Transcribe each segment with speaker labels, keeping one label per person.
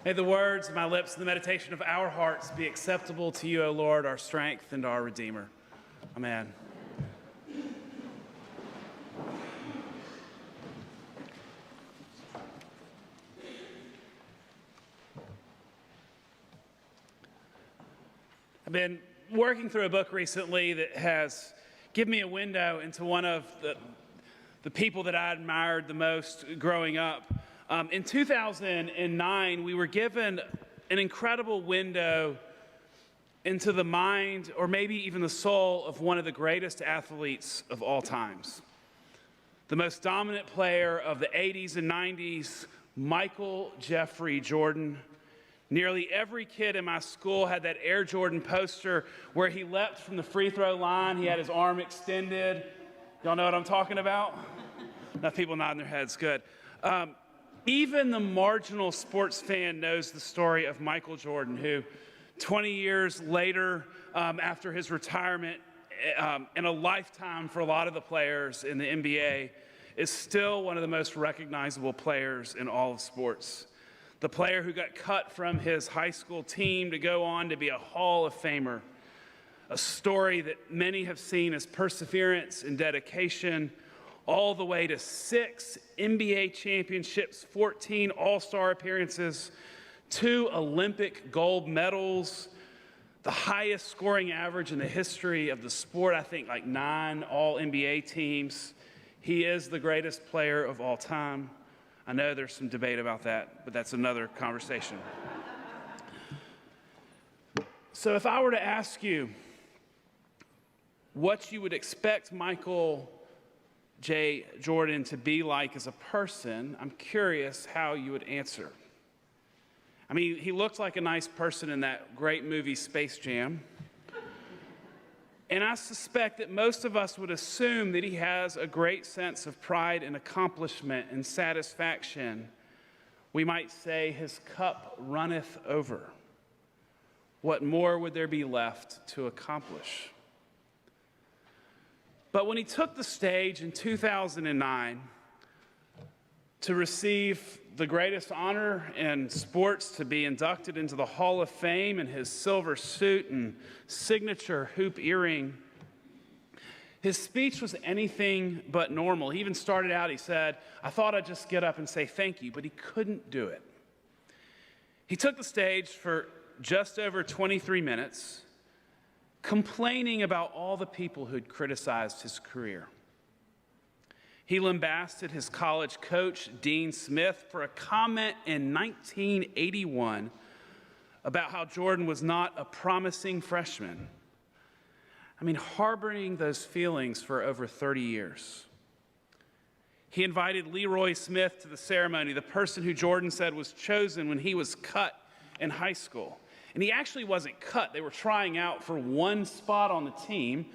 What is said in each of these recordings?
Speaker 1: May the words of my lips and the meditation of our hearts be acceptable to you, O Lord, our strength and our Redeemer. Amen. I've been working through a book recently that has given me a window into one of the people that I admired the most growing up. In 2009, we were given an incredible window into the mind, or maybe even the soul, of one of the greatest athletes of all times. The most dominant player of the 80s and 90s, Michael Jeffrey Jordan. Nearly every kid in my school had that Air Jordan poster where he leapt from the free throw line. He had his arm extended. Y'all know what I'm talking about? Enough people nodding their heads, good. Even the marginal sports fan knows the story of Michael Jordan, who 20 years later, after his retirement, in a lifetime for a lot of the players in the NBA, is still one of the most recognizable players in all of sports. The player who got cut from his high school team to go on to be a Hall of Famer. A story that many have seen as perseverance and dedication, all the way to 6 NBA championships, 14 All-Star appearances, 2 Olympic gold medals, the highest scoring average in the history of the sport, I think like 9 All-NBA teams. He is the greatest player of all time. I know there's some debate about that, but that's another conversation. So if I were to ask you what you would expect Michael J. Jordan to be like as a person, I'm curious how you would answer. I mean, he looked like a nice person in that great movie Space Jam. And I suspect that most of us would assume that he has a great sense of pride and accomplishment and satisfaction. We might say his cup runneth over. What more would there be left to accomplish? But when he took the stage in 2009 to receive the greatest honor in sports, to be inducted into the Hall of Fame in his silver suit and signature hoop earring, his speech was anything but normal. He even started out, he said, "I thought I'd just get up and say thank you," but he couldn't do it. He took the stage for just over 23 minutes, complaining about all the people who'd criticized his career. He lambasted his college coach, Dean Smith, for a comment in 1981 about how Jordan was not a promising freshman. I mean, harboring those feelings for over 30 years. He invited Leroy Smith to the ceremony, the person who Jordan said was chosen when he was cut in high school. And he actually wasn't cut. They were trying out for one spot on the team.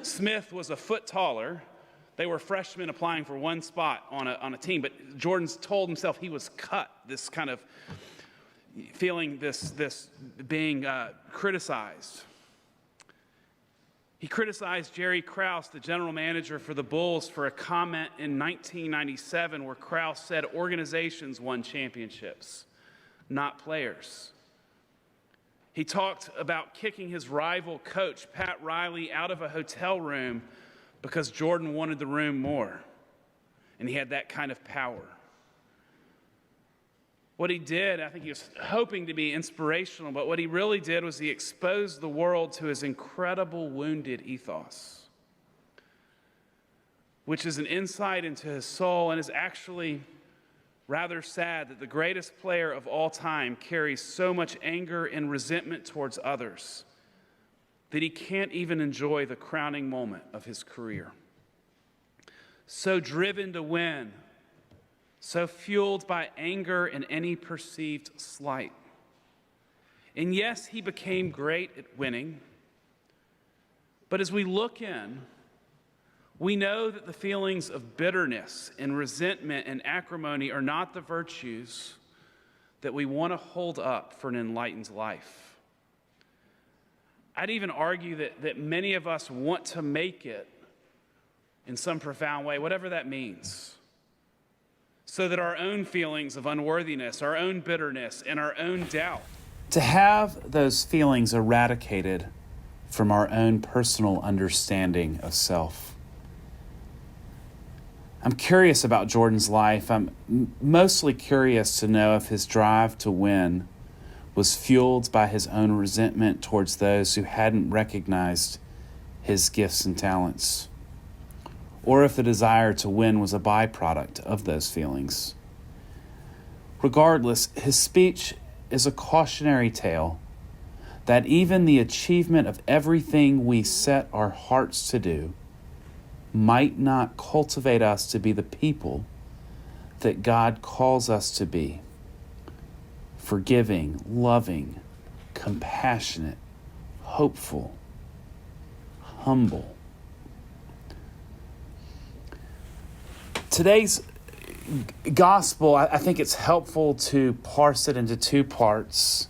Speaker 1: Smith was a foot taller. They were freshmen applying for one spot on a team. But Jordan's told himself he was cut, this kind of feeling this being criticized. He criticized Jerry Krause, the general manager for the Bulls, for a comment in 1997 where Krause said organizations won championships, not players. He talked about kicking his rival coach, Pat Riley, out of a hotel room because Jordan wanted the room more, and he had that kind of power. What he did, I think he was hoping to be inspirational, but what he really did was he exposed the world to his incredible wounded ethos, which is an insight into his soul and is actually rather sad that the greatest player of all time carries so much anger and resentment towards others that he can't even enjoy the crowning moment of his career. So driven to win, so fueled by anger and any perceived slight. And yes, he became great at winning, but as we look in, we know that the feelings of bitterness and resentment and acrimony are not the virtues that we want to hold up for an enlightened life. I'd even argue that many of us want to make it in some profound way, whatever that means. so that our own feelings of unworthiness, our own bitterness, and our own doubt, to have those feelings eradicated from our own personal understanding of self. I'm curious about Jordan's life. I'm mostly curious to know if his drive to win was fueled by his own resentment towards those who hadn't recognized his gifts and talents, or if the desire to win was a byproduct of those feelings. Regardless, his speech is a cautionary tale that even the achievement of everything we set our hearts to do might not cultivate us to be the people that God calls us to be: forgiving, loving, compassionate, hopeful, humble. Today's gospel, I think it's helpful to parse it into two parts.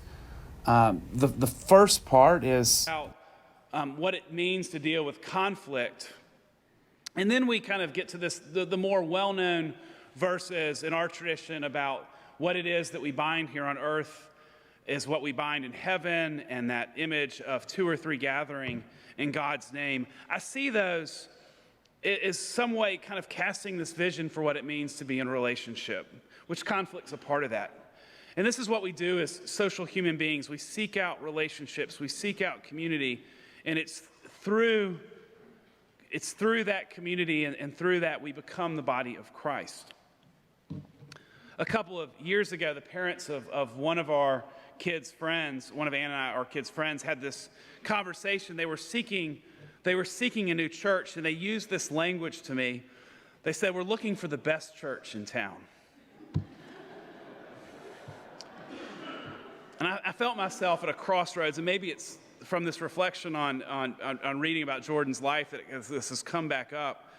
Speaker 1: The first part is about what it means to deal with conflict. And then we kind of get to the more well-known verses in our tradition about what it is that we bind here on earth is what we bind in heaven, and that image of 2 or 3 gathering in God's name. I see those as some way kind of casting this vision for what it means to be in a relationship, which conflict's a part of that. And this is what we do as social human beings. We seek out relationships, we seek out community, and it's through that community and through that we become the body of Christ. A couple of years ago, the parents of one of our kids' friends, one of Ann and I, our kids' friends, had this conversation. They were seeking a new church, and they used this language to me. They said, "We're looking for the best church in town." And I felt myself at a crossroads, and maybe it's from this reflection on reading about Jordan's life that this has come back up.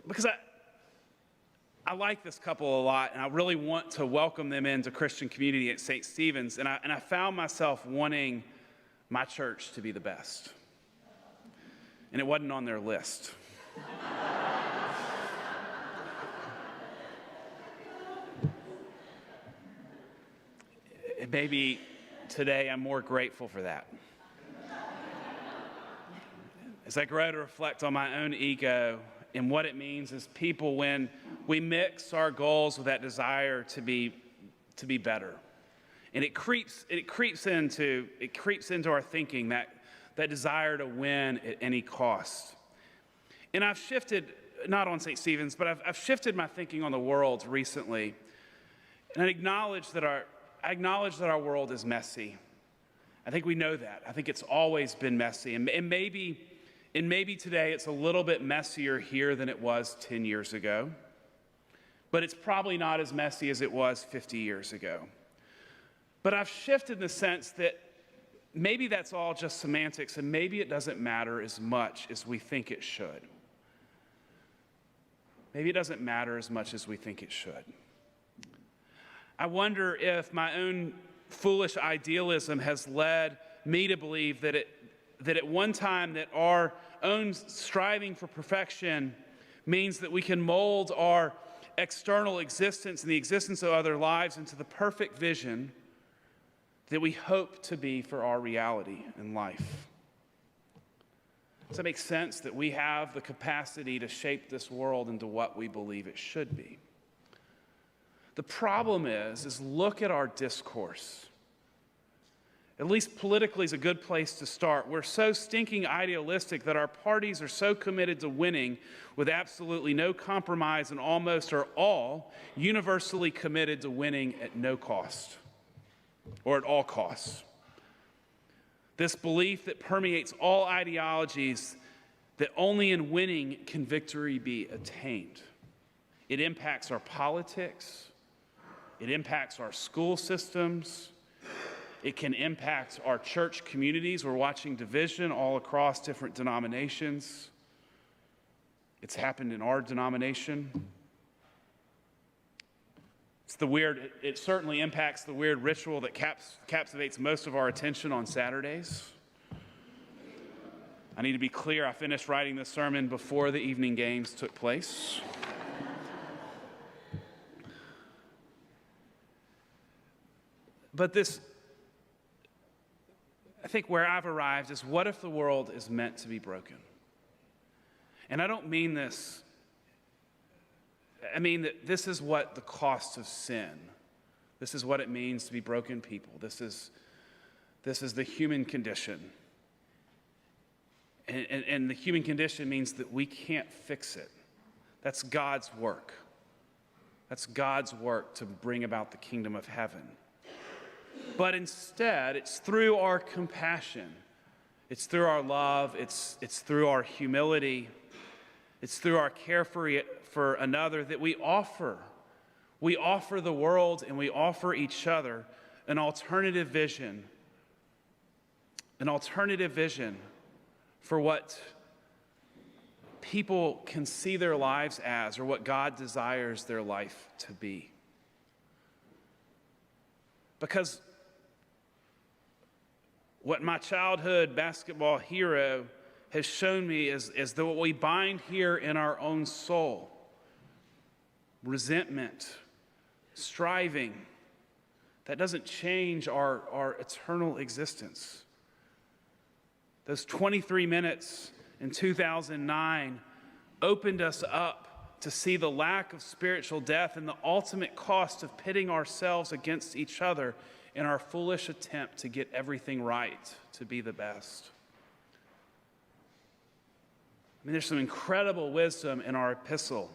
Speaker 1: Because I like this couple a lot, and I really want to welcome them into Christian community at St. Stephen's, and I found myself wanting my church to be the best. And it wasn't on their list. Maybe today I'm more grateful for that. As I grow to reflect on my own ego and what it means as people when we mix our goals with that desire to be better. And it creeps into our thinking, that desire to win at any cost. And I've shifted, not on St. Stephen's, but I've shifted my thinking on the world recently. And I acknowledge that our world is messy. I think we know that. I think it's always been messy. And maybe today it's a little bit messier here than it was 10 years ago. But it's probably not as messy as it was 50 years ago. But I've shifted in the sense that maybe that's all just semantics, and maybe it doesn't matter as much as we think it should. Maybe it doesn't matter as much as we think it should. I wonder if my own foolish idealism has led me to believe that at one time that our own striving for perfection means that we can mold our external existence and the existence of other lives into the perfect vision that we hope to be for our reality in life. Does that make sense that we have the capacity to shape this world into what we believe it should be? The problem is look at our discourse. At least politically is a good place to start. We're so stinking idealistic that our parties are so committed to winning with absolutely no compromise, and almost are all universally committed to winning at no cost or at all costs. This belief that permeates all ideologies that only in winning can victory be attained. It impacts our politics. It impacts our school systems. It can impact our church communities. We're watching division all across different denominations. It's happened in our denomination. It certainly impacts the weird ritual that captivates most of our attention on Saturdays. I need to be clear, I finished writing this sermon before the evening games took place. But this, I think where I've arrived is, what if the world is meant to be broken? And I don't mean this, I mean that this is what the cost of sin, this is what it means to be broken people. This is the human condition. And the human condition means that we can't fix it. That's God's work. That's God's work to bring about the kingdom of heaven. But instead, it's through our compassion, it's through our love, it's through our humility, it's through our care for another that we offer the world and we offer each other an alternative vision for what people can see their lives as, or what God desires their life to be. Because what my childhood basketball hero has shown me is that what we bind here in our own soul, resentment, striving, that doesn't change our eternal existence. Those 23 minutes in 2009 opened us up to see the lack of spiritual death and the ultimate cost of pitting ourselves against each other in our foolish attempt to get everything right, to be the best. I mean, there's some incredible wisdom in our epistle.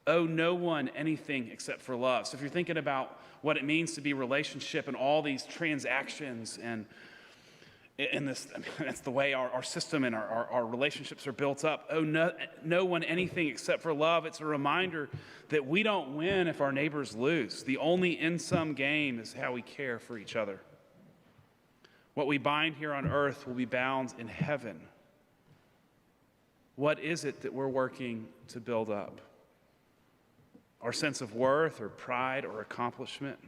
Speaker 1: Owe no one anything except for love. So if you're thinking about what it means to be relationship and all these transactions and this, I mean, that's the way our system and our relationships are built up. Owe no one anything except for love. It's a reminder that we don't win if our neighbors lose. The only in-sum game is how we care for each other. What we bind here on earth will be bound in heaven. What is it that we're working to build up? Our sense of worth or pride or accomplishment?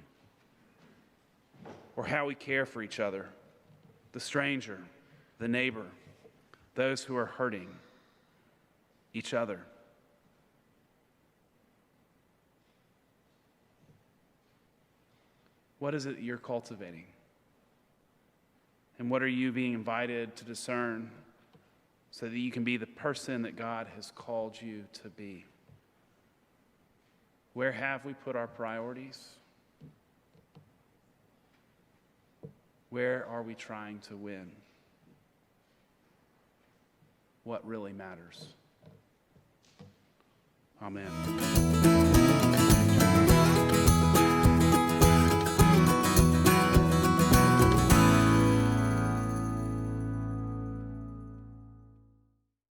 Speaker 1: Or how we care for each other? The stranger, the neighbor, those who are hurting each other. What is it you're cultivating? And what are you being invited to discern so that you can be the person that God has called you to be? Where have we put our priorities? Where are we trying to win? What really matters? Amen.